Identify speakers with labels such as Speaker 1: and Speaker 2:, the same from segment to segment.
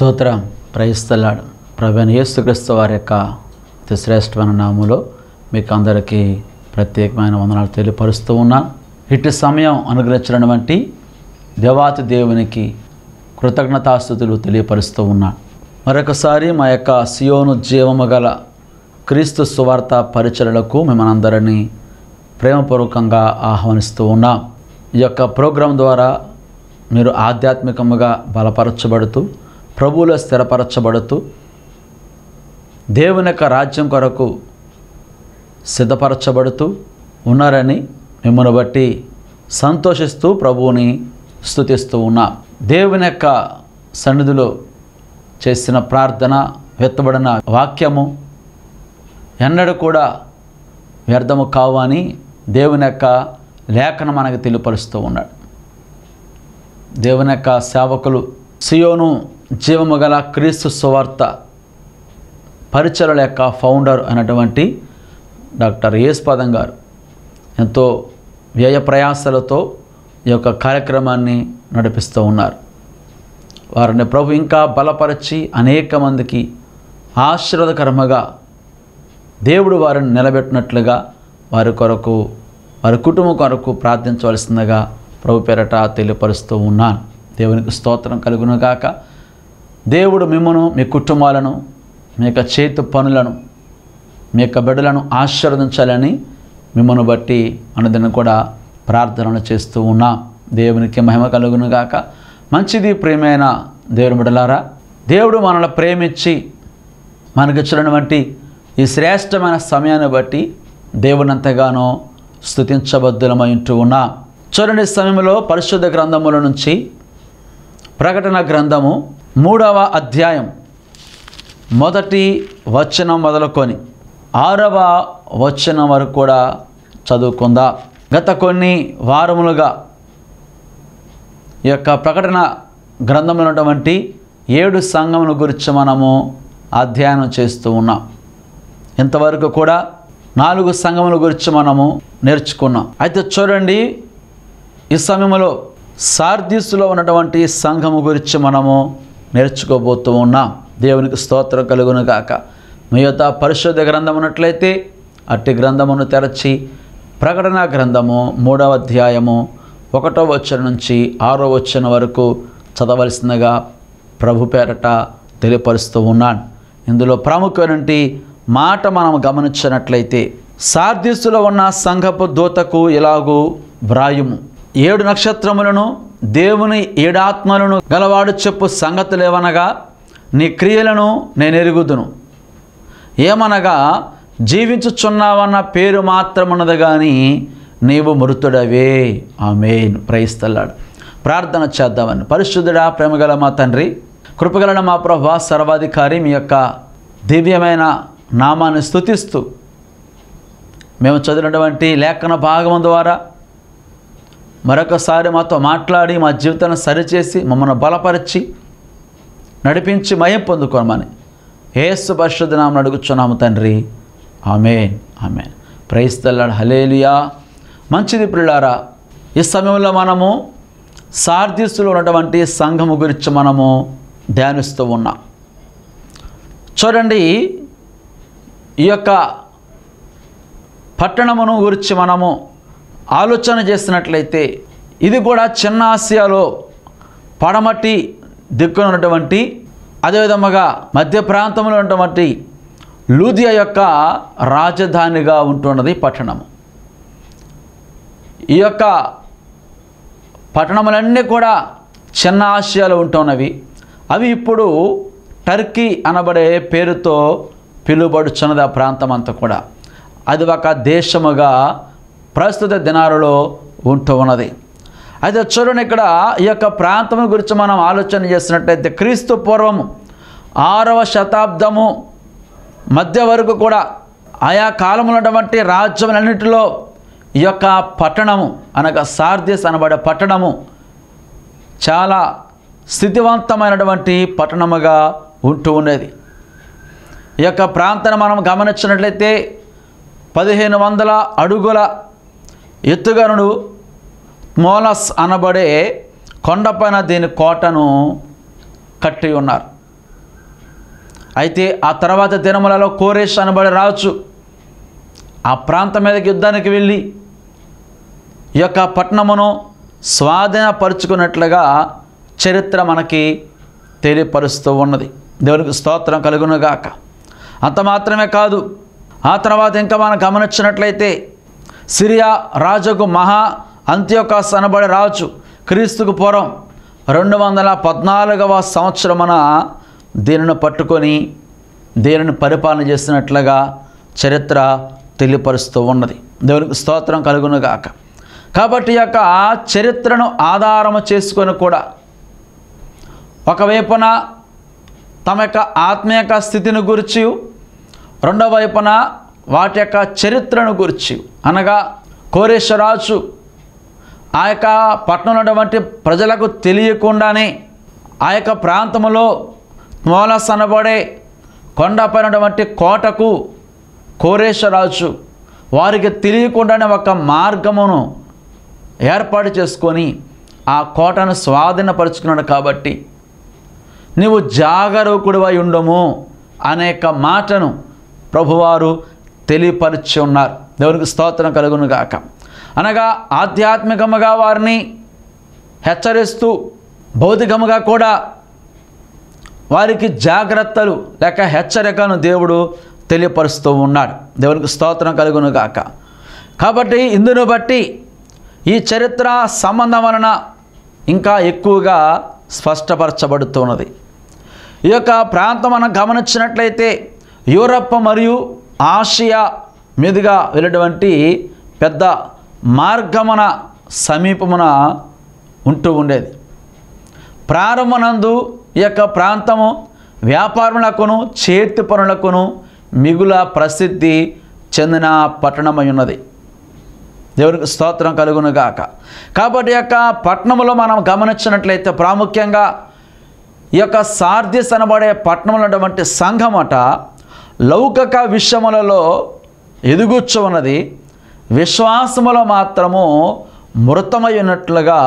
Speaker 1: స్తోత్రం. ప్రైస్తలాడు. ప్రభువైన యేసుక్రీస్తు వారి యొక్క అతి శ్రేష్టమైన నామములో మీకు అందరికీ ప్రత్యేకమైన వందనాలు తెలియపరుస్తూ ఉన్నాను. ఇటు సమయం అనుగ్రహించినటువంటి దేవాతి దేవునికి కృతజ్ఞతాస్తుతులు తెలియపరుస్తూ ఉన్నాను. మరొకసారి మా యొక్క సియోను జీవము గల క్రీస్తు సువార్త పరిచర్యలకు మిమ్మల్ని అందరినీ ప్రేమపూర్వకంగా ఆహ్వానిస్తూ ఉన్నాం. ఈ యొక్క ప్రోగ్రాం ద్వారా మీరు ఆధ్యాత్మికంగా బలపరచబడుతూ, ప్రభువులో స్థిరపరచబడుతూ, దేవుని యొక్క రాజ్యం కొరకు సిద్ధపరచబడుతూ ఉన్నారని మిమ్మల్ని బట్టి సంతోషిస్తూ ప్రభువుని స్తుతిస్తూ ఉన్నాం. దేవుని యొక్క సన్నిధిలో చేసిన ప్రార్థన, వెత్తబడిన వాక్యము ఎన్నడూ కూడా వ్యర్థము కావు అని దేవుని యొక్క లేఖనం మనకు తెలియపరుస్తూ ఉన్నాడు. దేవుని యొక్క సేవకులు సియోను జీవము గల క్రీస్తు సువార్త పరిచర్యల యొక్క ఫౌండర్ అయినటువంటి డాక్టర్ యేసుపాదం గారు ఎంతో వ్యయ ప్రయాసాలతో ఈ యొక్క కార్యక్రమాన్ని నడిపిస్తూ ఉన్నారు. వారిని ప్రభు ఇంకా బలపరిచి అనేక మందికి ఆశీర్వాదకరముగా దేవుడు వారిని నిలబెట్టినట్లుగా వారి కొరకు, వారి కుటుంబం కొరకు ప్రార్థించవలసిందిగా ప్రభు పేరట తెలియపరుస్తూ ఉన్నాను. దేవునికి స్తోత్రం కలుగును గాక. దేవుడు మిమ్మను, మీ కుటుంబాలను, మీ యొక్క చేతి పనులను, మీ యొక్క బిడ్డలను ఆశీర్వదించాలని మిమ్మల్ని బట్టి అన్నదిని కూడా ప్రార్థనలు చేస్తూ ఉన్నాం. దేవునికి మహిమ కలుగును గాక. మంచిది ప్రియమైన దేవుని బిడ్డలారా, దేవుడు మనల్ని ప్రేమించి మనకిచ్చినటువంటి ఈ శ్రేష్టమైన సమయాన్ని బట్టి దేవుని ఎంతగానో స్తుతించబద్దులమై ఉంటూ ఉన్నాం. చూడండి, సమయంలో పరిశుద్ధ గ్రంథముల నుంచి ప్రకటన గ్రంథము 3వ అధ్యాయం 1వ వచనం మొదలుకొని 6వ వచనం వరకు కూడా చదువుకుందాం. గత కొన్ని వారములుగా ఈ యొక్క ప్రకటన గ్రంథంలో ఉన్నటువంటి 7 సంఘముల గురించి మనము అధ్యయనం చేస్తూ ఉన్నాం. ఇంతవరకు కూడా 4 సంఘముల గురించి మనము నేర్చుకున్నాం. అయితే చూడండి, ఈ సమయంలో సార్దీసులో ఉన్నటువంటి సంఘము గురించి మనము నేర్చుకోబోతూ ఉన్నాం. దేవునికి స్తోత్రం కలుగును గాక. మీ యొక్క పరిశుద్ధ గ్రంథం ఉన్నట్లయితే అట్టి గ్రంథమును తెరచి ప్రకటన గ్రంథము 3వ అధ్యాయము 1వ వచనం నుంచి 6వ వచనం వరకు చదవలసిందిగా ప్రభు పేరట తెలియపరుస్తూ ఉన్నాను. ఇందులో ప్రాముఖ్యమైన మాట మనం గమనించినట్లయితే, సార్దీసులో ఉన్న సంఘపు దూతకు ఇలాగూ వ్రాయుము: 7 నక్షత్రములను, దేవుని 7 ఆత్మలను గలవాడు చెప్పు సంగతులేవనగా, నీ క్రియలను నేను ఎరుగుదును. ఏమనగా, జీవించుచున్నావన్న పేరు మాత్రమున్నది కానీ నీవు మృతుడవే. ఆమేన్. ప్రైస్తలాడు. ప్రార్థన చేద్దామని. పరిశుద్ధుడా, ప్రేమగల మా తండ్రి, కృపగల మా ప్రభువా, సర్వాధికారి, మీ యొక్క దివ్యమైన నామాన్ని స్తుతిస్తూ మేము చదివినటువంటి లేఖన భాగం ద్వారా మరొకసారి మాతో మాట్లాడి మా జీవితాన్ని సరిచేసి మమ్మల్ని బలపరిచి నడిపించి మహిమ పొందుకోమని యేసు పరిశుద్ధ నామమున అడుగుచున్నాము తండ్రి. Amen. Amen. Praise the Lord. Hallelujah. మంచిది ప్రియులారా, ఈ సమయంలో మనము సార్దీసులో ఉన్నటువంటి సంఘము గురించి మనము ధ్యానిస్తూ ఉన్నాం. చూడండి, ఈ యొక్క పట్టణమును గురించి మనము ఆలోచన చేసినట్లయితే, ఇది కూడా చిన్న ఆసియాలో పడమటి దిక్కున ఉన్నటువంటి, అదేవిధముగా మధ్య ప్రాంతంలో ఉన్నటువంటి లూదియా యొక్క రాజధానిగా ఉంటున్నది పట్టణము. ఈ యొక్క పట్టణములన్నీ కూడా చిన్న ఆసియాలో ఉంటున్నవి. అవి ఇప్పుడు టర్కీ అనబడే పేరుతో పిలువబడుచున్నది. ఆ ప్రాంతం అంతా కూడా అది ఒక దేశముగా ప్రస్తుత దినాలలో ఉంటూ ఉన్నది. అయితే చూడండి, ఇక్కడ ఈ యొక్క ప్రాంతం గురించి మనం ఆలోచన చేసినట్టయితే, క్రీస్తు పూర్వము 6వ శతాబ్దము మధ్య వరకు కూడా ఆయా కాలంలో ఉన్నటువంటి రాజ్యములన్నింటిలో ఈ యొక్క పట్టణము అనగా సార్దీస్ అనబడే పట్టణము చాలా స్థితివంతమైనటువంటి పట్టణముగా ఉంటూ ఉండేది. ఈ యొక్క ప్రాంతాన్ని మనం గమనించినట్లయితే 1500 అడుగుల ఎత్తుగనుడు మోలస్ అనబడే కొండపైన దీని కోటను కట్టి ఉన్నారు. అయితే ఆ తర్వాత దినములలో కోరేష్ అనబడే రాజు ఆ ప్రాంతం మీదకి యుద్ధానికి వెళ్ళి ఈ యొక్క పట్టణమును స్వాధీనపరుచుకున్నట్లుగా చరిత్ర మనకి తెలియపరుస్తూ ఉన్నది. దేవునికి స్తోత్రం కలుగునుగాక. అంత మాత్రమే కాదు, ఆ తర్వాత ఇంకా మనం గమనించినట్లయితే సిరియా రాజుకు మహా అంత్యోకస్ అనబడే రాజు క్రీస్తుకు పూర్వం 214వ సంవత్సరమున దీనిని పట్టుకొని దీనిని పరిపాలన చేసినట్లుగా చరిత్ర తెలియపరుస్తూ ఉన్నది. దేవునికి స్తోత్రం కలుగునుగాక. కాబట్టి ఈ యొక్క చరిత్రను ఆధారము చేసుకొని కూడా ఒకవైపున తమ యొక్క ఆత్మీయ స్థితిని గురించి, రెండవ వైపున వాటి యొక్క చరిత్రను గురించి, అనగా కోరేషు రాజు ఆ యొక్క పట్టణంలో ఉన్నటువంటి ప్రజలకు తెలియకుండానే ఆ యొక్క ప్రాంతంలో మోలస్ అనబడే కొండపైనటువంటి కోటకు కోరేషు రాజు వారికి తెలియకుండానే ఒక మార్గమును ఏర్పాటు చేసుకొని ఆ కోటను స్వాధీనపరుచుకున్నాడు. కాబట్టి నీవు జాగరూకుడివై ఉండము అనేక మాటను ప్రభువారు తెలియపరిచి ఉన్నారు. దేవునికి స్తోత్రం కలుగునుగాక. అనగా ఆధ్యాత్మికముగా వారిని హెచ్చరిస్తూ భౌతికముగా కూడా వారికి జాగ్రత్తలు లేక హెచ్చరికను దేవుడు తెలియపరుస్తూ ఉన్నాడు. దేవునికి స్తోత్రం కలుగునుగాక. కాబట్టి ఇందును బట్టి ఈ చరిత్ర సంబంధం వలన ఇంకా ఎక్కువగా స్పష్టపరచబడుతున్నది. ఈ యొక్క ప్రాంతం మనం గమనించినట్లయితే యూరప్ మరియు ఆసియా మీదుగా వెళ్ళేటువంటి పెద్ద మార్గమున సమీపమున ఉంటూ ఉండేది. ప్రారంభనందు ఈ యొక్క ప్రాంతము వ్యాపారములకును చేతి పనులకును మిగుల ప్రసిద్ధి చెందిన పట్టణమై ఉన్నది. దేవునికి స్తోత్రం కలుగునుగాక. కాబట్టి ఈ యొక్క పట్టణములో మనం గమనించినట్లయితే ప్రాముఖ్యంగా ఈ యొక్క సార్దిస్ అనబడే పట్టణంలో ఉన్నటువంటి సంఘమట లౌకిక విషయములలో ఎదుగుచ్చు ఉన్నది, విశ్వాసములో మాత్రము మృతమై ఉన్నట్లుగా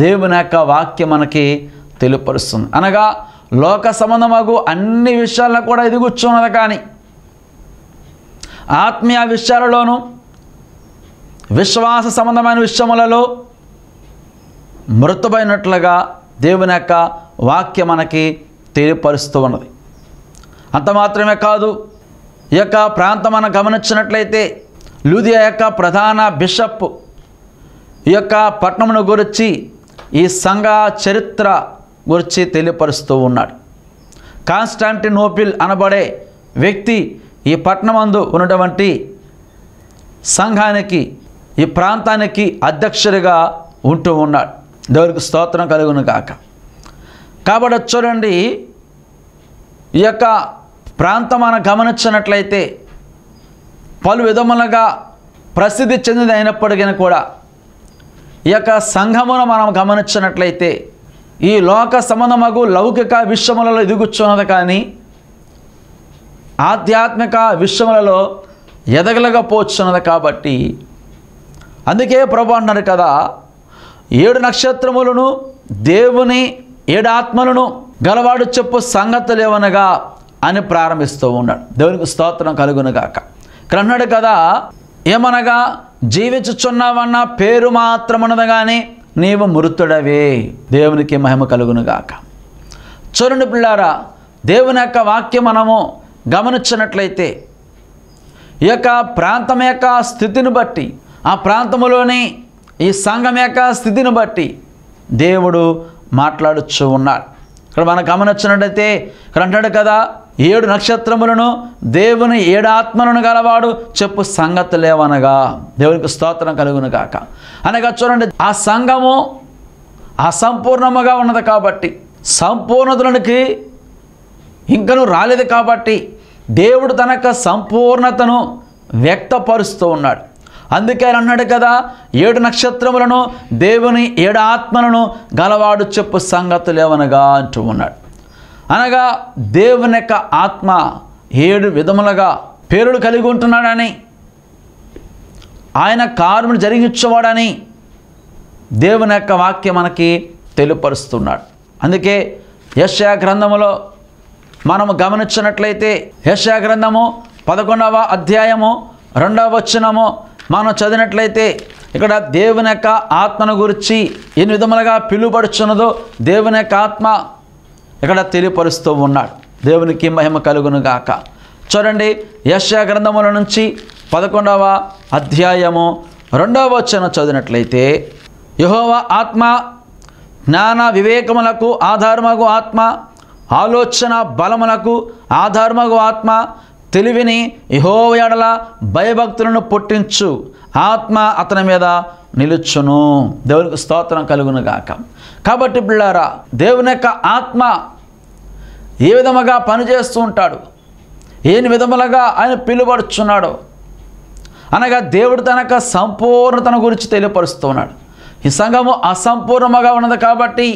Speaker 1: దేవుని యొక్క వాక్యం మనకి తెలియపరుస్తుంది. అనగా లోక సంబంధమగు అన్ని విషయాల్లో కూడా ఎదుగుచ్చున్నది, కానీ ఆత్మీయ విషయాలలోనూ విశ్వాస సంబంధమైన విషయములలో మృతమైనట్లుగా దేవుని యొక్క వాక్యం మనకి తెలియపరుస్తూ ఉన్నది. అంత మాత్రమే కాదు, ఈ యొక్క ప్రాంతం మనం గమనించినట్లయితే లూదియా యొక్క ప్రధాన బిషప్ ఈ యొక్క పట్టణమును గురించి ఈ సంఘ చరిత్ర గురించి తెలియపరుస్తూ ఉన్నాడు. కాన్స్టాంటినోపిల్ అనబడే వ్యక్తి ఈ పట్టణమందు ఉన్నటువంటి సంఘానికి, ఈ ప్రాంతానికి అధ్యక్షుడిగా ఉంటూ ఉన్నాడు. దేవునికి స్తోత్రం కలుగును కాక. కాబట్టి చూడండి, ఈ యొక్క ప్రాంతం మనం గమనించినట్లయితే పలు విధములుగా ప్రసిద్ధి చెందింది అయినప్పటికీ కూడా ఈ యొక్క సంఘమును మనం గమనించినట్లయితే ఈ లోక సంబంధమగు లౌకిక విషయములలో ఎదుగుచున్నది, కానీ ఆధ్యాత్మిక విషయములలో ఎదగలేకపోతున్నది. కాబట్టి అందుకే ప్రభు అంటున్నారు కదా, 7 నక్షత్రములను దేవుని 7 ఆత్మలను గలవాడు చెప్పు సంగతులు ఏమనగా అని ప్రారంభిస్తూ ఉన్నాడు. దేవునికి స్తోత్రం కలుగునుగాక. ఇక్కడ అన్నాడు కదా, ఏమనగా జీవించుచున్నావన్న పేరు మాత్రమున్నది కానీ నీవు మృతుడవే. దేవునికి మహిమ కలుగునుగాక. చూడండి పిల్లారా, దేవుని యొక్క వాక్యం మనము గమనించినట్లయితే ఈ యొక్క ప్రాంతం యొక్క స్థితిని బట్టి, ఆ ప్రాంతంలోని ఈ సంఘం యొక్క స్థితిని బట్టి దేవుడు మాట్లాడుచూ ఉన్నాడు. ఇక్కడ మనం గమనించినట్లయితే ఇక్కడ అంటాడు కదా, 7 నక్షత్రములను దేవుని 7 ఆత్మలను గలవాడు చెప్పు సంగతులు ఏవనగా. దేవునికి స్తోత్రం కలుగును గాక. అనగా చూడండి, ఆ సంఘము అసంపూర్ణముగా ఉన్నది కాబట్టి, సంపూర్ణతలోనికి ఇంకను రాలేదు కాబట్టి దేవుడు తన యొక్క సంపూర్ణతను వ్యక్తపరుస్తూ ఉన్నాడు. అందుకే అన్నాడు కదా, 7 నక్షత్రములను దేవుని 7 ఆత్మలను గలవాడు చెప్పు సంగతులు ఏవనగా అంటూ ఉన్నాడు. అనగా దేవుని యొక్క ఆత్మ 7 విధములుగా పేరులు కలిగి ఉంటున్నాడని, ఆయన కార్యమును జరిగించేవాడని దేవుని యొక్క వాక్యం మనకి తెలియపరుస్తున్నాడు. అందుకే యెషయా గ్రంథములో మనము గమనించినట్లయితే యెషయా గ్రంథము 11వ అధ్యాయము 2వ వచనము మనం చదివినట్లయితే ఇక్కడ దేవుని యొక్క ఆత్మను గురించి ఎన్ని విధములుగా పిలువబడుచున్నదో దేవుని యొక్క ఆత్మ ఇక్కడ తెలియపరుస్తూ ఉన్నాడు. దేవునికి మహిమ కలుగును గాక. చూడండి, యెషయా గ్రంథముల నుంచి 11వ అధ్యాయము 2వ వచనం చదివినట్లయితే, యెహోవా ఆత్మ జ్ఞాన వివేకములకు ఆధారమగు ఆత్మ, ఆలోచన బలములకు ఆధారమగు ఆత్మ, తెలివిని యెహోవా యెడల భయభక్తులను పుట్టించు ఆత్మ అతని మీద నిలుచును. దేవునికి స్తోత్రం కలుగును గాక. కాబట్టి పిల్లారా, దేవుని యొక్క ఆత్మ ఏ విధముగా పనిచేస్తూ ఉంటాడు, ఏ విధములుగా ఆయన పిలువబడుచున్నాడు అనగా దేవుడు తన యొక్క సంపూర్ణతను గురించి తెలియపరుస్తున్నాడు. ఈ సంఘము అసంపూర్ణముగా ఉన్నది కాబట్టి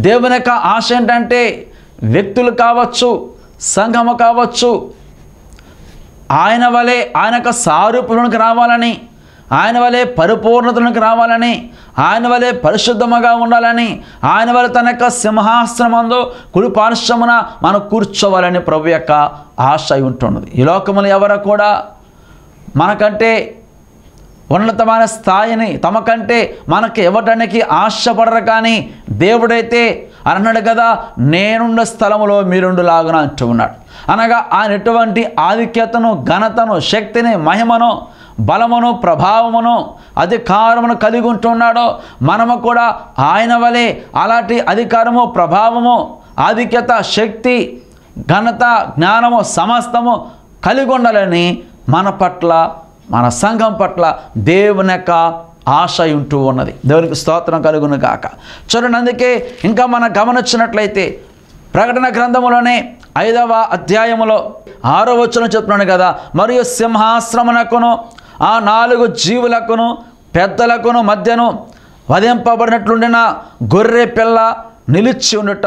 Speaker 1: దేవుని యొక్క ఆశ ఏంటంటే వ్యక్తులు కావచ్చు, సంఘము కావచ్చు, ఆయన వలె ఆయన యొక్క సారూప్యంలోకి రావాలని, ఆయన వలె పరిపూర్ణతలోకి రావాలని, ఆయన వలె పరిశుద్ధముగా ఉండాలని, ఆయన వలె తన యొక్క సింహాసనమందు కుడి పార్శ్వమున మనం కూర్చోవాలని ప్రభు యొక్క ఆశ ఉంటున్నది. ఈ లోకములు ఎవరు కూడా మనకంటే ఉన్నతమైన స్థాయిని తమకంటే మనకి ఇవ్వడానికి ఆశపడరు. కానీ దేవుడైతే అన్నాడు కదా, నేనున్న స్థలములో మీరుండులాగున అంటూ ఉన్నాడు. అనగా ఆయన ఎటువంటి ఆధిక్యతను, ఘనతను, శక్తిని, మహిమను, బలమును, ప్రభావమును, అధికారమును కలిగి ఉంటున్నాడో మనము కూడా ఆయన వలె అలాంటి అధికారము, ప్రభావము, ఆధిక్యత, శక్తి, ఘనత, జ్ఞానము సమస్తము కలిగి ఉండాలని మన పట్ల, మన సంఘం పట్ల దేవుని యొక్క ఆశ ఉంటూ ఉన్నది. దేవునికి స్తోత్రం కలుగును గాక. చూడండి, అందుకే ఇంకా మనం గమనించినట్లయితే ప్రకటన గ్రంథములోనే 5వ అధ్యాయములో 6వ వచనం చెప్తున్నాను కదా, మరియు సింహాసనమునకును ఆ 4 జీవులకును పెద్దలకును మధ్యను వధింపబడినట్లుండిన గొర్రె పిల్ల నిలిచి ఉండుట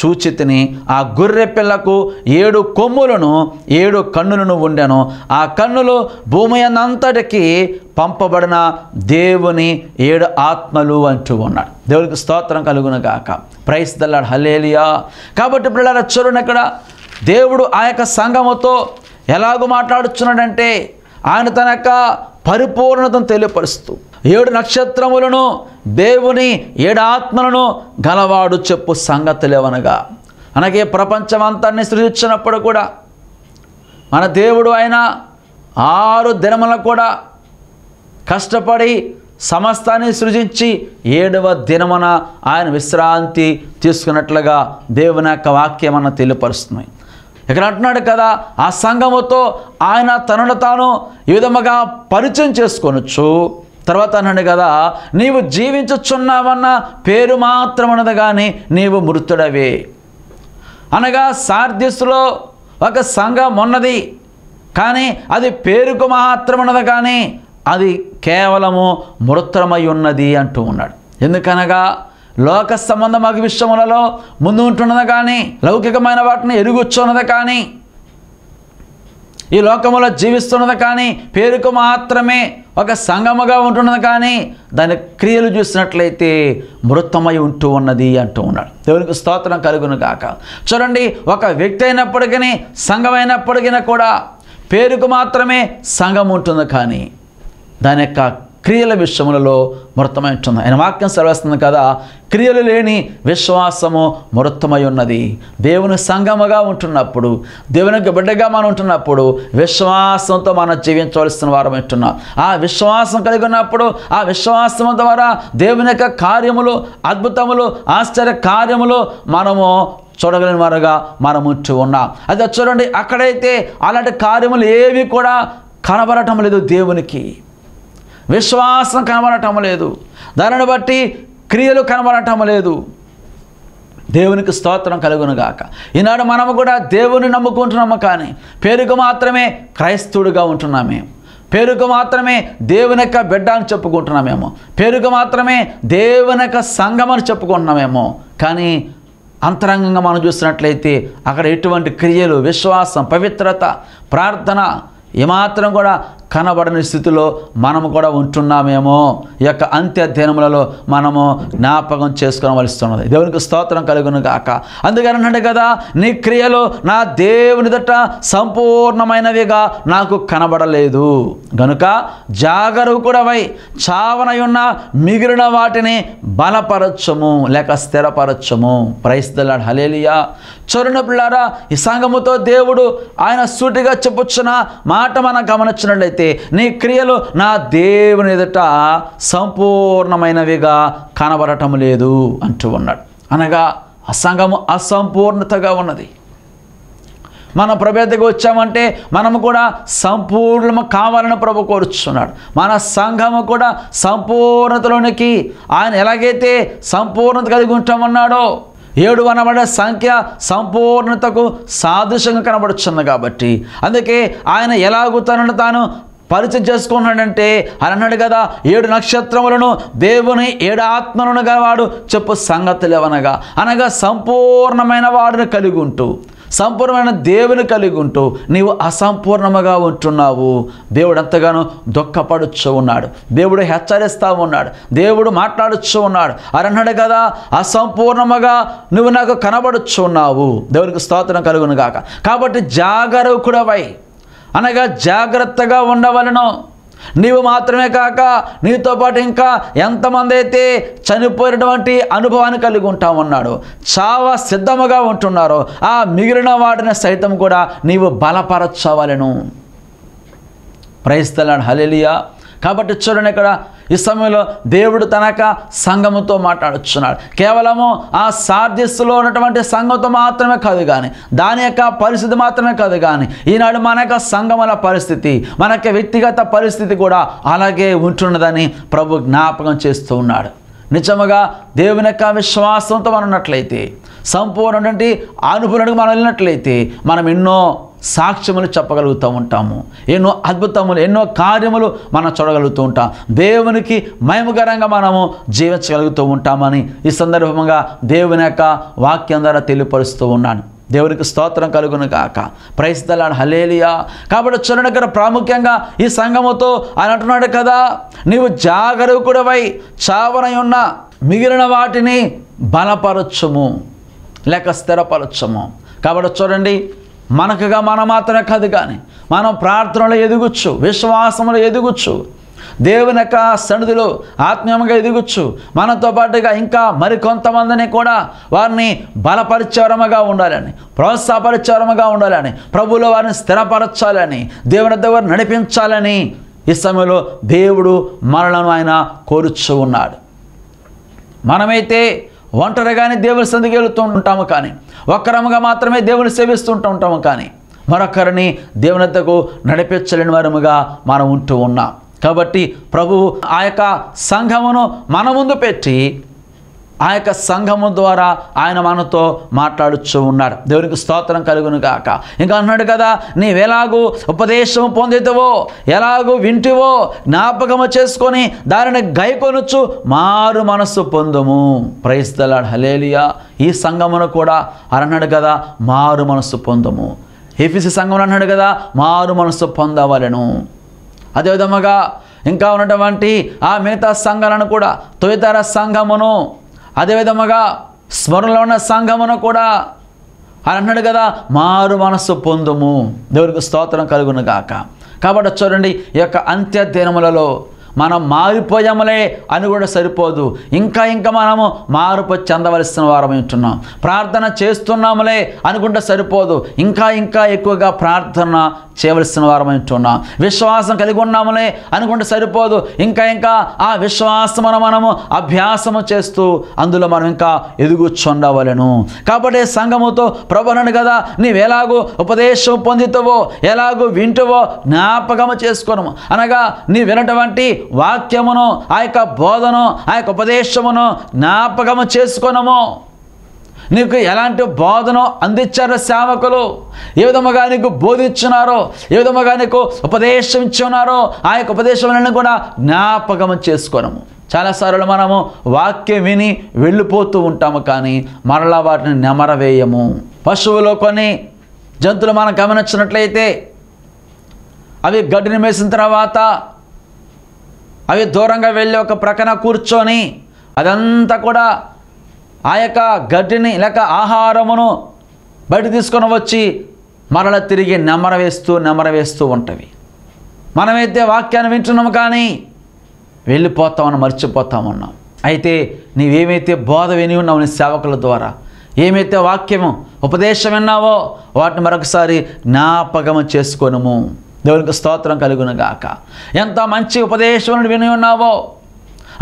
Speaker 1: చూచితిని. ఆ గొర్రె పిల్లకు 7 కొమ్ములను 7 కన్నులను ఉండెను. ఆ కన్నులు భూమి అంతటికి పంపబడిన దేవుని 7 ఆత్మలు అంటూ ఉన్నాడు. దేవునికి స్తోత్రం కలుగును గాక. Praise the lord, hallelujah. కాబట్టి పిల్లల చూడండి, ఇక్కడ దేవుడు ఆ యొక్క సంఘముతో ఎలాగో మాట్లాడుచున్నాడంటే ఆయన తన యొక్క పరిపూర్ణతను తెలియపరుస్తూ 7 నక్షత్రములను దేవుని 7 ఆత్మలను గలవాడు చెప్పు సంగతులేవనగా, అనగే ప్రపంచమంతాన్ని సృజించినప్పుడు కూడా మన దేవుడు ఆయన 6 దినముల కూడా కష్టపడి సమస్తాన్ని సృజించి 7వ దినమున ఆయన విశ్రాంతి తీసుకున్నట్లుగా దేవుని యొక్క వాక్యం అన్న తెలియపరుస్తుంది. ఇక్కడ అంటున్నాడు కదా, ఆ సంఘముతో ఆయన తనను తాను ఈ విధముగా పరిచయం చేసుకొనొచ్చు. తర్వాత అన్నాడు కదా, నీవు జీవించుచున్నావన్న పేరు మాత్రమన్నది కానీ నీవు మృతుడవే. అనగా సార్దిస్సులో ఒక సంఘం ఉన్నది, కానీ అది పేరుకు మాత్రమన్నది కానీ అది కేవలము మృతమై ఉన్నది అంటూ ఉన్నాడు. ఎందుకనగా లోక సంబంధమైన విషయములలో ముందు ఉంటున్నది కానీ, లౌకికమైన వాటిని ఎరుగుచున్నది కానీ, ఈ లోకములో జీవిస్తున్నది కానీ పేరుకు మాత్రమే ఒక సంఘముగా ఉంటున్నది కానీ దాని క్రియలు చూసినట్లయితే మృతమై ఉంటూ ఉన్నది అంటూ ఉన్నాడు. దేవునికి స్తోత్రం కలుగును గాక. చూడండి, ఒక వ్యక్తి అయినప్పటికీ, సంఘమైనప్పటికీ కూడా పేరుకు మాత్రమే సంఘం ఉంటుంది కానీ దాని యొక్క క్రియల విషయములలో మృతమై ఉంటుంది. ఆయన వాక్యం సెలవిస్తుంది కదా, క్రియలు లేని విశ్వాసము మృతమై ఉన్నది. దేవుని సంఘముగా ఉంటున్నప్పుడు, దేవునికి బిడ్డగా మనం ఉంటున్నప్పుడు విశ్వాసంతో మనం జీవించవలసిన వారం ఉంటున్నాం. ఆ విశ్వాసం కలిగి ఉన్నప్పుడు ఆ విశ్వాసం ద్వారా దేవుని యొక్క కార్యములు, అద్భుతములు, ఆశ్చర్య కార్యములు మనము చూడగలిగిన వారుగా మనం ఉంటూ ఉన్నాం. అదే చూడండి, అక్కడైతే అలాంటి కార్యములు ఏవి కూడా కనబడటం లేదు. దేవునికి విశ్వాసం కనబడటం లేదు, దానిని బట్టి క్రియలు కనబడటం లేదు. దేవునికి స్తోత్రం కలుగును గాక. ఈనాడు మనము కూడా దేవుని నమ్ముకుంటున్నాము కానీ పేరుకు మాత్రమే క్రైస్తవుడిగా ఉంటున్నామే, పేరుకు మాత్రమే దేవుని యొక్క బిడ్డ అని చెప్పుకుంటున్నామేమో, పేరుకు మాత్రమే దేవుని యొక్క సంఘం అని చెప్పుకుంటున్నామేమో, కానీ అంతరంగంగా మనం చూసినట్లయితే అక్కడ ఎటువంటి క్రియలు, విశ్వాసం, పవిత్రత, ప్రార్థన ఏమాత్రం కూడా కనబడని స్థితిలో మనము కూడా ఉంటున్నామేమో ఈ యొక్క అంత్య దినములలో మనము జ్ఞాపకం చేసుకోవలస్తున్నది. దేవునికి స్తోత్రం కలుగును గాక. అందుకని అన్నాడు కదా, నీ క్రియలు నా దేవుని ఎదుట సంపూర్ణమైనవిగా నాకు కనబడలేదు గనుక జాగరూకుడవై చావనయున్న మిగిలిన వాటిని బలపరచము లేక స్థిరపరచము. Praise the Lord. హల్లెలూయా. చరుణ పిల్లారా, ఈ సంఘముతో దేవుడు ఆయన సూటిగా చెప్పుచున్న మాట మనం గమనించినట్లయితే, నీ క్రియలు నా దేవుని ఎదుట సంపూర్ణమైనవిగా కనబడటం లేదు అంటూ ఉన్నాడు. అనగా ఆ సంఘము అసంపూర్ణతగా ఉన్నది. మన ప్రభు దగ్గరికి వచ్చామంటే మనము కూడా సంపూర్ణము కావాలని ప్రభు కోరుచున్నాడు. మన సంఘము కూడా సంపూర్ణతలోనికి ఆయన ఎలాగైతే సంపూర్ణత కలిగి ఉంటామన్నాడో 7 అనబడే సంఖ్య సంపూర్ణతకు సాదృశ్యంగా కనబడుచున్నది. కాబట్టి అందుకే ఆయన ఎలాగూ తనను తాను పరిచయం చేసుకున్నాడంటే అని అన్నాడు కదా, 7 నక్షత్రములను దేవుని 7 ఆత్మలను గలవాడు చెప్పు సంగతులు ఏవనగా, అనగా సంపూర్ణమైన వాడిని కలిగి ఉంటూ సంపూర్ణమైన దేవుని కలిగి ఉంటూ నీవు అసంపూర్ణముగా ఉంటున్నావు. దేవుడు ఎంతగానో దుఃఖపడుచు ఉన్నాడు. దేవుడు హెచ్చరిస్తూ ఉన్నాడు. దేవుడు మాట్లాడుచు ఉన్నాడు. అని అన్నాడు కదా, అసంపూర్ణముగా నువ్వు నాకు కనబడుచు ఉన్నావు. దేవునికి స్తోత్రం కలుగును గాక. కాబట్టి జాగరూకుడవై అనగా జాగ్రత్తగా ఉండవలను. నీవు మాత్రమే కాక నీతో పాటు ఇంకా ఎంతమంది అయితే చనిపోయినటువంటి అనుభవాన్ని కలిగి ఉంటామన్నాడు, చావ సిద్ధముగా ఉంటున్నారో ఆ మిగిలిన వాటిని సైతం కూడా నీవు బలపరచవలెను. Praise the Lord. హల్లెలూయా. కాబట్టి చూడండి, ఇక్కడ ఈ సమయంలో దేవుడు తన యొక్క సంఘముతో మాట్లాడుచున్నాడు. కేవలము ఆ సార్దిస్సులో ఉన్నటువంటి సంఘంతో మాత్రమే కాదు కానీ, దాని యొక్క పరిస్థితి మాత్రమే కాదు కానీ, ఈనాడు మన యొక్క సంఘముల పరిస్థితి, మన యొక్క వ్యక్తిగత పరిస్థితి కూడా అలాగే ఉంటున్నదని ప్రభు జ్ఞాపకం చేస్తూ ఉన్నాడు. నిజముగా దేవుని యొక్క విశ్వాసంతో మనం ఉన్నట్లయితే, సంపూర్ణటువంటి అనుభవానికి మనం వెళ్ళినట్లయితే మనం ఎన్నో సాక్ష్యములు చెప్పగలుగుతూ ఉంటాము. ఎన్నో అద్భుతములు, ఎన్నో కార్యములు మనం చూడగలుగుతూ ఉంటాం. దేవునికి మహిమకరంగా మనము జీవించగలుగుతూ ఉంటామని ఈ సందర్భంగా దేవుని యొక్క వాక్యం ద్వారా తెలియపరుస్తూ ఉన్నాను. దేవునికి స్తోత్రం కలుగును గాక. Praise the Lord. హల్లెలూయా. కాబట్టి చూడండి, ప్రాముఖ్యంగా ఈ సంఘముతో ఆయన అంటున్నాడు కదా, నీవు జాగరూకుడవై చావనయున్న మిగిలిన వాటిని బలపరచుము లేక స్థిరపరచము. కాబట్టి చూడండి, మనకుగా మనం మాత్రమే కాదు కానీ మనం ప్రార్థనలో ఎదుగుచ్చు, విశ్వాసంలో ఎదుగుచ్చు, దేవుని యొక్క సన్నిధిలో ఆత్మీయంగా ఎదుగుచ్చు. మనతో పాటుగా ఇంకా మరికొంతమందిని కూడా వారిని బలపరిచేవరముగా ఉండాలని, ప్రోత్సాహపరిచేవరముగా ఉండాలని, ప్రభువులో వారిని స్థిరపరచాలని, దేవుని దగ్గర నడిపించాలని ఈ సమయంలో దేవుడు మనలను ఆయన కోరుచూ ఉన్నాడు. మనమైతే ఒంటరిగానే దేవుని సన్నిధికి వెళుతూ ఉంటాము కానీ, ఒక్కరముగా మాత్రమే దేవుని సేవిస్తూ ఉంటాము కానీ, మరొకరిని దేవుని వద్దకు నడిపించలేని వారముగా మనం ఉంటూ ఉన్నాం. కాబట్టి ప్రభువు ఆ యొక్క సంఘమును మన ముందు పెట్టి ఆ యొక్క సంఘము ద్వారా ఆయన మనతో మాట్లాడుచూ ఉన్నాడు. దేవునికి స్తోత్రం కలుగును గాక. ఇంకా అన్నాడు కదా, నీవెలాగూ ఉపదేశము పొందితవో, ఎలాగూ వింటివో జ్ఞాపకము చేసుకొని దానిని గైకొనుచు మారు మనస్సు పొందుము. Praise the Lord. హల్లెలూయా. ఈ సంఘమును కూడా అన్నాడు కదా, మారు మనస్సు పొందుము. ఎఫెసీ సంఘం అన్నాడు కదా, మారు మనస్సు పొందవలెను. అదేవిధముగా ఇంకా ఉన్నటువంటి ఆ మిగతా సంఘాలను కూడా, తొలితర సంఘమును, అదేవిధముగా స్మరణలో ఉన్న సంఘమును కూడా అని అన్నాడు కదా, మారు మనస్సు పొందుము. దేవునికి స్తోత్రం కలుగును గాక. కాబట్టి చూడండి, ఈ యొక్క అంత్య దినములలో మనం మారిపోయాములే అని కూడా సరిపోదు, ఇంకా ఇంకా మనము మార్పు చెందవలసిన వారమై ఉంటున్నాం. ప్రార్థన చేస్తున్నాములే అనుకుంటే సరిపోదు, ఇంకా ఇంకా ఎక్కువగా ప్రార్థన చేయవలసిన వారమై ఉంటున్నాం. విశ్వాసం కలిగి ఉన్నాములే అనుకుంటే సరిపోదు, ఇంకా ఇంకా ఆ విశ్వాసమును మనము అభ్యాసము చేస్తూ అందులో మనం ఇంకా ఎదుగుచుండవలెను. కాబట్టి సంఘముతో ప్రభువును కదా, నీవెలాగూ ఉపదేశం పొందితవో, ఎలాగూ వింటువో జ్ఞాపకము చేసుకోను, అనగా నీ వినటువంటి వాక్యమును, ఆ యొక్క బోధను, ఆ యొక్క ఉపదేశమును జ్ఞాపకము చేసుకొనము. నీకు ఎలాంటి బోధను అందించారో సేవకులు, ఏ విధముగా నీకు బోధించున్నారో, ఏ విధముగా నీకు ఉపదేశం ఇచ్చున్నారో ఆ యొక్క ఉపదేశములను కూడా జ్ఞాపకము చేసుకోనము. చాలాసార్లు మనము వాక్యం విని వెళ్ళిపోతూ ఉంటాము కానీ మరలా వాటిని నెమరవేయము. పశువులో కొన్ని జంతువులు మనం గమనించినట్లయితే అవి గడ్డిని మేసిన తర్వాత అవి దూరంగా వెళ్ళి ఒక ప్రక్కన కూర్చొని అదంతా కూడా ఆ యొక్క గడ్డిని లేక ఆహారమును బయట తీసుకొని వచ్చి మరల తిరిగి నెమరవేస్తూ ఉంటవి. మనమైతే వాక్యాన్ని వింటున్నాము కానీ వెళ్ళిపోతామని మర్చిపోతామన్నాం. అయితే నీవేమైతే బోధ విని ఉన్నావు నీ సేవకుల ద్వారా, ఏమైతే వాక్యము ఉపదేశం విన్నావో వాటిని మరొకసారి జ్ఞాపకము చేసుకొనుము. దేవునికి స్తోత్రం కలుగును గాక. ఎంత మంచి ఉపదేశం విని ఉన్నావో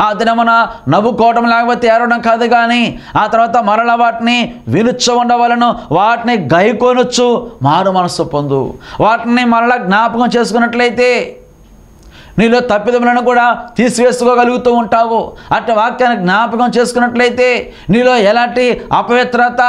Speaker 1: ఆ దినమున నవ్వుకోవడం లేకపోతే ఏడవడం కాదు, కానీ ఆ తర్వాత మరల వాటిని వినుచు ఉండవలను, వాటిని గైకొనొచ్చు మారు మనసు పొందు. వాటిని మరలా జ్ఞాపకం చేసుకున్నట్లయితే నీలో తప్పిదములను కూడా తీసివేసుకోగలుగుతూ ఉంటావు. అట్టి వాక్యాన్ని జ్ఞాపకం చేసుకున్నట్లయితే నీలో ఎలాంటి అపవిత్రత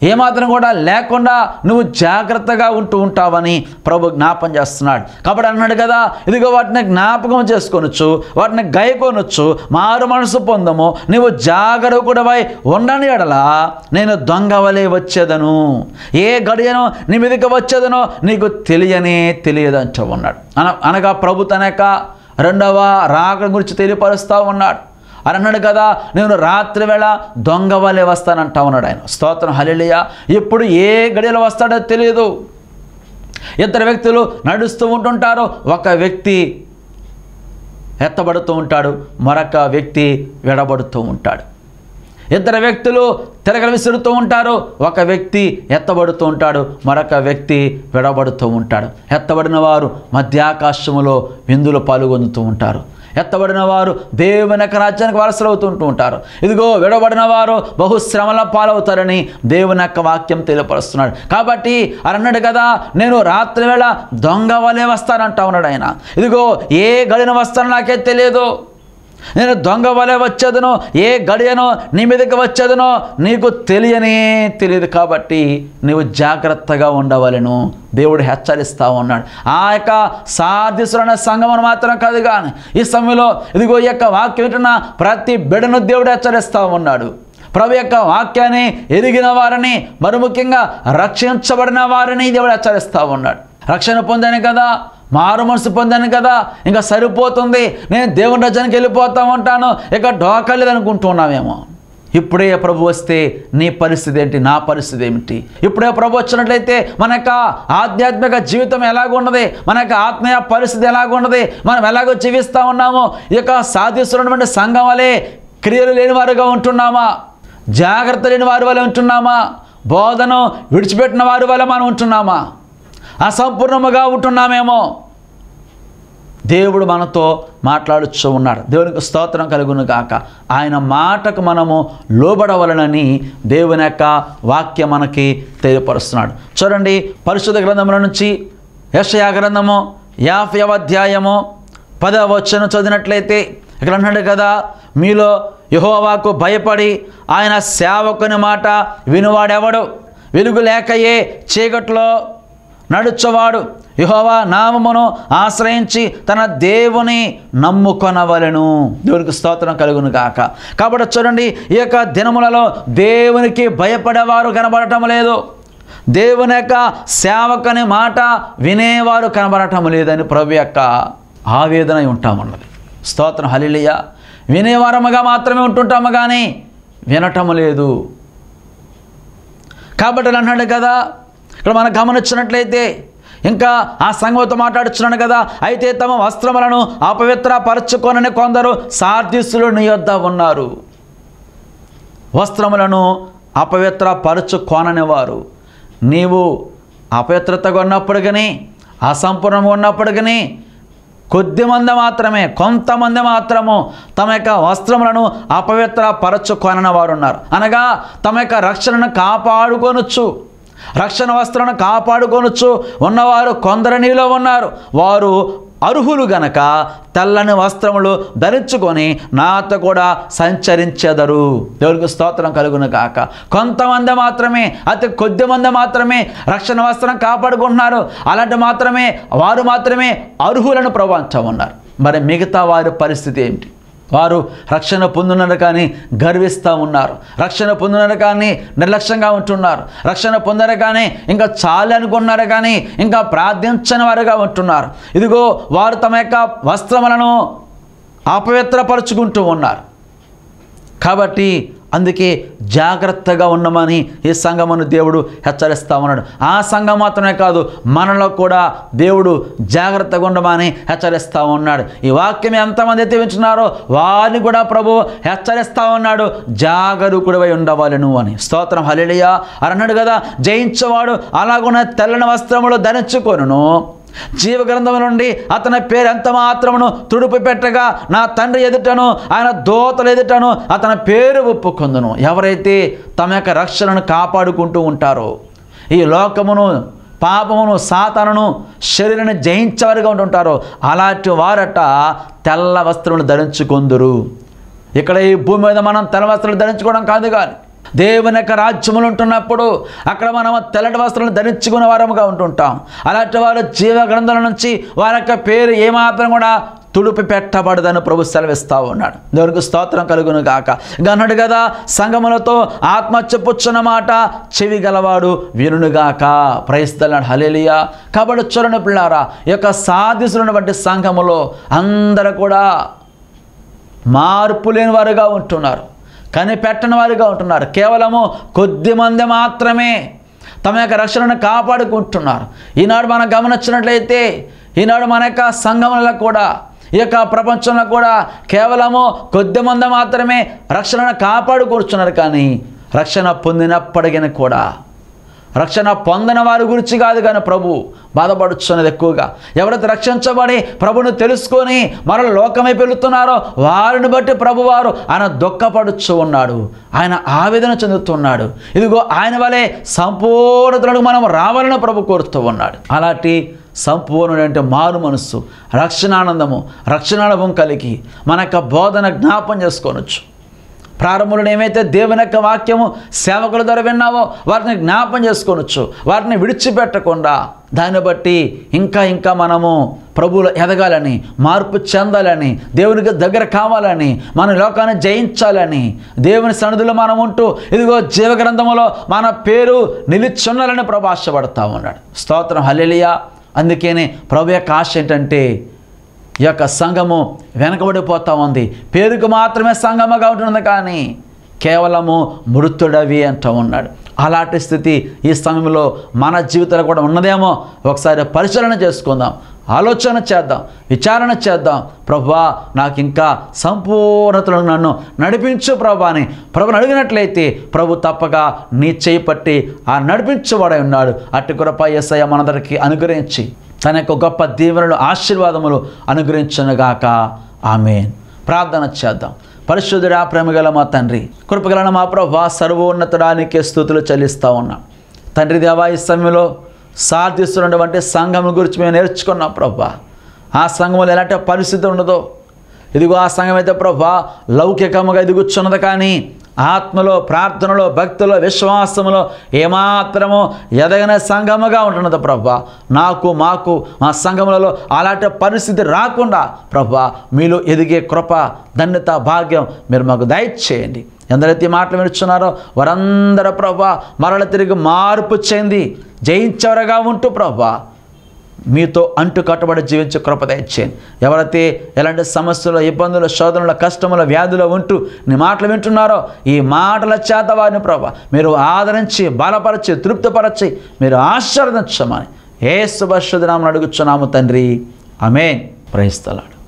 Speaker 1: ఏమాత్రం కూడా లేకుండా నువ్వు జాగ్రత్తగా ఉంటూ ఉంటావని ప్రభు జ్ఞాపం చేస్తున్నాడు. కాబట్టి అన్నాడు కదా, ఇదిగో వాటిని జ్ఞాపకం చేసుకొనొచ్చు, వాటిని గైకొనొచ్చు, మారు మనసు పొందము, నువ్వు జాగరూకుడవై ఉండని ఎడల నేను దొంగ వలె వచ్చేదను, ఏ గడియనో నీ మీదకి వచ్చేదనో నీకు తెలియదంటూ ఉన్నాడు. అనగా ప్రభు తన యొక్క రెండవ రాకడ గురించి తెలియపరుస్తూ ఉన్నాడు. అని అన్నాడు కదా, నేను రాత్రి వేళ దొంగ వలె వస్తానంటా ఉన్నాడు ఆయన. స్తోత్రం హల్లెలూయా. ఇప్పుడు ఏ గడియలో వస్తాడో తెలియదు. ఇద్దరు వ్యక్తులు నడుస్తూ ఉంటుంటారు. ఒక వ్యక్తి ఎత్తబడుతూ ఉంటాడు, మరొక వ్యక్తి విడబడుతూ ఉంటాడు. ఇద్దరు వ్యక్తులు తిరగలు విసురుతూ ఉంటారు. ఒక వ్యక్తి ఎత్తబడుతూ ఉంటాడు, మరొక వ్యక్తి విడబడుతూ ఉంటాడు. ఎత్తబడిన వారు మధ్యాకాశములో విందులు పాల్గొందుతూ ఉంటారు. ఎత్తబడిన వారు దేవుని యొక్క రాజ్యానికి వారసులు అవుతుంటూ ఉంటారు. ఇదిగో విడబడిన వారు బహుశ్రమల పాలవుతారని దేవుని యొక్క వాక్యం తెలియపరుస్తున్నాడు. కాబట్టి అన్నాడు కదా, నేను రాత్రి వేళ దొంగ వలె వస్తానంటా ఉన్నాడు ఆయన. ఇదిగో ఏ గడిన వస్తానో నాకే తెలియదు, నేను దొంగ వలె వచ్చేదనో, ఏ గడియనో నీ మీదకి వచ్చేదనో నీకు తెలియదు. కాబట్టి నీవు జాగ్రత్తగా ఉండవలెను దేవుడు హెచ్చరిస్తూ ఉన్నాడు. ఆ యొక్క సార్దిసులైన సంఘమును మాత్రం కాదు, కానీ ఈ సమయంలో ఇదిగో ఈ యొక్క వాక్యం వింటున్న ప్రతి బిడ్డను దేవుడు హెచ్చరిస్తూ ఉన్నాడు. ప్రభు యొక్క వాక్యాన్ని ఎరిగిన వారిని, మరి ముఖ్యంగా రక్షించబడిన వారిని దేవుడు హెచ్చరిస్తూ ఉన్నాడు. రక్షణ పొందాను కదా, మారు మనసు పొందాను కదా, ఇంకా సరిపోతుంది, నేను దేవుని రాజ్యానికి వెళ్ళిపోతా ఉంటాను, ఇక డోకలేదు అనుకుంటున్నామేమో. ఇప్పుడే ప్రభు వస్తే నీ పరిస్థితి ఏంటి, నా పరిస్థితి ఏమిటి? ఇప్పుడే ప్రభు వచ్చినట్లయితే మన యొక్క ఆధ్యాత్మిక జీవితం ఎలాగున్నది, మన యొక్క ఆత్మీయ పరిస్థితి ఎలాగున్నది, మనం ఎలాగో జీవిస్తూ ఉన్నామో, ఈ యొక్క సాధిస్తున్నటువంటి సంఘం వలె క్రియలు లేని వారుగా ఉంటున్నామా, జాగ్రత్త లేని వారి వలె ఉంటున్నామా, బోధను విడిచిపెట్టిన వారి వలె మనం ఉంటున్నామా, అసంపూర్ణముగా ఉంటున్నామేమో. దేవుడు మనతో మాట్లాడుతూ ఉన్నాడు. దేవునికి స్తోత్రం కలుగును గాక. ఆయన మాటకు మనము లోబడవలనని దేవుని యొక్క వాక్యం మనకి తెలియపరుస్తున్నాడు. చూడండి, పరిశుద్ధ గ్రంథముల నుంచి యెషయా గ్రంథము 50వ అధ్యాయము 10వ వచనం చదివినట్లయితే ఇక్కడ అన్నాడు కదా, మీలో యెహోవాకు భయపడి ఆయన సేవకుని మాట వినువాడెవడు? వెలుగు లేకయే చీకట్లో నడుచువాడు యెహోవా నామమును ఆశ్రయించి తన దేవుని నమ్ముకొనవలెను. దేవునికి స్తోత్రం కలుగును గాక. కాబట్టి చూడండి, ఈ యొక్క దినములలో దేవునికి భయపడేవారు కనబడటం లేదు, దేవుని యొక్క సేవకుని మాట వినేవారు కనబడటం లేదని ప్రభు యొక్క ఆవేదన ఉంటామన్నది. స్తోత్రం హల్లెలూయా. వినేవారముగా మాత్రమే ఉంటుంటాము కానీ వినటము లేదు. కాబట్టి అన్నాడు కదా, ఇక్కడ మనం గమనించినట్లయితే ఇంకా ఆ సంఘంతో మాట్లాడుచున్నాను కదా, అయితే తమ వస్త్రములను అపవిత్రపరచుకొనని కొందరు సార్దీసులు నీ యొద్ద ఉన్నారు. వస్త్రములను అపవిత్రపరచుకొనని వారు, నీవు అపవిత్రతగా ఉన్నప్పుడు కానీ, అసంపూర్ణంగా ఉన్నప్పుడు కానీ కొద్దిమంది మాత్రమే, కొంతమంది మాత్రము తమ యొక్క వస్త్రములను అపవిత్రపరచుకొనని వారు ఉన్నారు. అనగా తమ యొక్క రక్షణను కాపాడుకొనొచ్చు, రక్షణ వస్త్రాలను కాపాడుకొనొచ్చు ఉన్నవారు కొందరు నీలో ఉన్నారు. వారు అర్హులు గనక తెల్లని వస్త్రములు ధరించుకొని నాతో కూడా సంచరించెదరు. దేవునికి స్తోత్రం కలుగును గాక. కొంతమంది మాత్రమే, అతి కొద్ది మంది మాత్రమే రక్షణ వస్త్రం కాపాడుకుంటున్నారు. అలాంటి వారు మాత్రమే అర్హులను ప్రభావించమన్నారు. మరి మిగతా వారి పరిస్థితి ఏమిటి? వారు రక్షణ పొందున్నారు కానీ గర్విస్తూ ఉన్నారు. రక్షణ పొందున్నారు కానీ నిర్లక్ష్యంగా ఉంటున్నారు. రక్షణ పొందారు కానీ ఇంకా చాలు అనుకున్నారు కానీ ఇంకా ప్రార్థించని వారుగా ఉంటున్నారు. ఇదిగో వారు తమ యొక్క వస్త్రములను అపవిత్రపరుచుకుంటూ ఉన్నారు. కాబట్టి అందుకే జాగ్రత్తగా ఉండమని ఈ సంఘమును దేవుడు హెచ్చరిస్తూ ఉన్నాడు. ఆ సంఘం మాత్రమే కాదు, మనలో కూడా దేవుడు జాగ్రత్తగా ఉండమని హెచ్చరిస్తూ ఉన్నాడు. ఈ వాక్యం ఎంతమంది అయితే వింటున్నారో వారిని కూడా ప్రభు హెచ్చరిస్తూ ఉన్నాడు, జాగరూకుడివై ఉండవాలను అని. స్తోత్రం, హల్లెలూయా అని అన్నాడు కదా. జయించేవాడు అలాగున్న తెల్లని వస్త్రములు ధరించుకొనును, జీవగ్రంథము నుండి అతని పేరు ఎంత మాత్రమును తుడుపు పెట్టగా నా తండ్రి ఎదుటను ఆయన దూతల ఎదుటను అతని పేరు ఒప్పుకొందును. ఎవరైతే తమ యొక్క రక్షణను కాపాడుకుంటూ ఉంటారో, ఈ లోకమును, పాపమును, సాతానును, శరీరాన్ని జయించేవారుగా ఉంటుంటారో అలాంటి వారట తెల్ల వస్త్రములు ధరించుకొందురు. ఇక్కడ ఈ భూమి మీద మనం తెల్ల వస్త్రాలు ధరించుకోవడం కాదు, కానీ దేవుని యొక్క రాజ్యములు ఉంటున్నప్పుడు అక్కడ మనం తెల్లటి వస్త్రాలను ధరించుకునే వారముగా ఉంటుంటాం. అలాంటి వారు జీవ గ్రంథాల నుంచి వారి యొక్క పేరు ఏమాత్రం కూడా తుడిపి పెట్టబడదని ప్రభు సెలవిస్తూ ఉన్నాడు. దేవునికి స్తోత్రం కలుగును గాక. ఇంకా అన్నాడు కదా, సంగములతో ఆత్మ చెప్పుచున్న మాట చెవి గలవాడు వినుగాక. ప్రైస్తలాడు, హల్లెలూయా. కాబట్టి చూడండి పిల్లారా, ఈ యొక్క సాధిస్తున్నటువంటి సంఘములో అందరూ కూడా మార్పు లేని వారుగా ఉంటున్నారు, కనిపెట్టని వారిగా ఉంటున్నారు. కేవలము కొద్ది మంది మాత్రమే తమ యొక్క రక్షణను కాపాడుకుంటున్నారు. ఈనాడు మనం గమనించినట్లయితే ఈనాడు మన యొక్క సంఘములలో కూడా, ఈ యొక్క ప్రపంచంలో కూడా కేవలము కొద్ది మంది మాత్రమే రక్షణను కాపాడుకుంటున్నారు. కానీ రక్షణ పొందినప్పటికీ కూడా రక్షణ పొందిన వారి గురించి కాదు కానీ ప్రభు బాధపడుతున్నది ఎక్కువగా. ఎవరైతే రక్షించబడి ప్రభును తెలుసుకొని మరల లోకమై పెరుగుతున్నారో వారిని బట్టి ప్రభువారు ఆయన దుఃఖపడుచు ఉన్నాడు, ఆయన ఆవేదన చెందుతున్నాడు. ఇదిగో ఆయన వలె సంపూర్ణతలకు మనం రావాలని ప్రభు కోరుతూ ఉన్నాడు. అలాంటి సంపూర్ణుడు అంటే మారు మనస్సు, రక్షణానందము, రక్షణానుభవం కలిగి మన యొక్క బోధన జ్ఞాపం చేసుకోవచ్చు. ప్రారంభంలో ఏమైతే దేవుని యొక్క వాక్యము సేవకుల ద్వారా విన్నావో వాటిని జ్ఞాపం చేసుకోవచ్చు. వాటిని విడిచిపెట్టకుండా దాన్ని బట్టి ఇంకా ఇంకా మనము ప్రభువులో ఎదగాలని, మార్పు చెందాలని, దేవునికి దగ్గర కావాలని, మన లోకాన్ని జయించాలని, దేవుని సన్నిధిలో మనం ఉంటూ ఇదిగో జీవగ్రంథములో మన పేరు నిలిచున్నాలని ప్రభు ఆశపడతా ఉన్నాడు. స్తోత్రం, హల్లెలూయా. అందుకనే ప్రభు యొక్క ఆశ ఏంటంటే ఈ యొక్క సంఘము వెనకబడిపోతూ ఉంది. పేరుకు మాత్రమే సంఘముగా ఉంటుంది కానీ కేవలము మృతుడవి అంటూ ఉన్నాడు. అలాంటి స్థితి ఈ సమయంలో మన జీవితంలో కూడా ఉన్నదేమో ఒకసారి పరిశీలన చేసుకుందాం, ఆలోచన చేద్దాం, విచారణ చేద్దాం. ప్రభువా నాకు ఇంకా సంపూర్ణతలో నన్ను నడిపించు ప్రభు అని ప్రభుని అడిగినట్లయితే ప్రభు తప్పగా నీ చేయి పట్టి ఆ నడిపించేవాడై ఉన్నాడు. అట్టి కృప యేసయ్య మనందరికీ అనుగ్రహించి తన యొక్క గొప్ప దీవెనలు, ఆశీర్వాదములు అనుగ్రహించునుగాక. ఆమేన్. ప్రార్థన చేద్దాం. పరిశుద్ధుడా, ప్రేమగల మా తండ్రి, కృపగల మా ప్రభువా, సర్వోన్నతుడానికి స్తుతులు చెల్లిస్తూ ఉన్నాం. తండ్రి దేవా, ఈ సమయంలో సాధిస్తున్నటువంటి సంఘం గురించి మేము నేర్చుకున్నాం ప్రభువా. ఆ సంఘంలో ఎలాంటి పరిస్థితి ఉండదో, ఇదిగో ఆ సంఘం అయితే ప్రభువా లౌకికముగా ఎదుగుచున్నది కానీ ఆత్మలో, ప్రార్థనలో, భక్తిలో, విశ్వాసములో ఏమాత్రము ఎదగని సంఘముగా ఉంటున్నది ప్రభువా. మాకు మా సంఘములలో అలాంటి పరిస్థితి రాకుండా ప్రభువా మీలో ఎదిగే కృప, ధన్యత, భాగ్యం మీరు మాకు దయచేయండి. ఎందరైతే మాటలు వినుచున్నారో వారందరూ ప్రభువా మరల తిరిగి మార్పు చెంది జయించేవారుగా ఉంటూ ప్రభువా మీతో అంటు కట్టుబడి జీవించే కృప దయచేయండి. ఎవరైతే ఎలాంటి సమస్యలు, ఇబ్బందులు, శోధనలు, కష్టములు, వ్యాధులు ఉంటూ నీ మాటలు వింటున్నారో ఈ మాటల చేత వారిని ప్రభా మీరు ఆదరించి, బలపరచి, తృప్తిపరచి మీరు ఆశీర్వదించమని యేసు పరిశుద్ధ నామమున అడుగుచున్నాము తండ్రి. ఆమేన్. Praise the lord.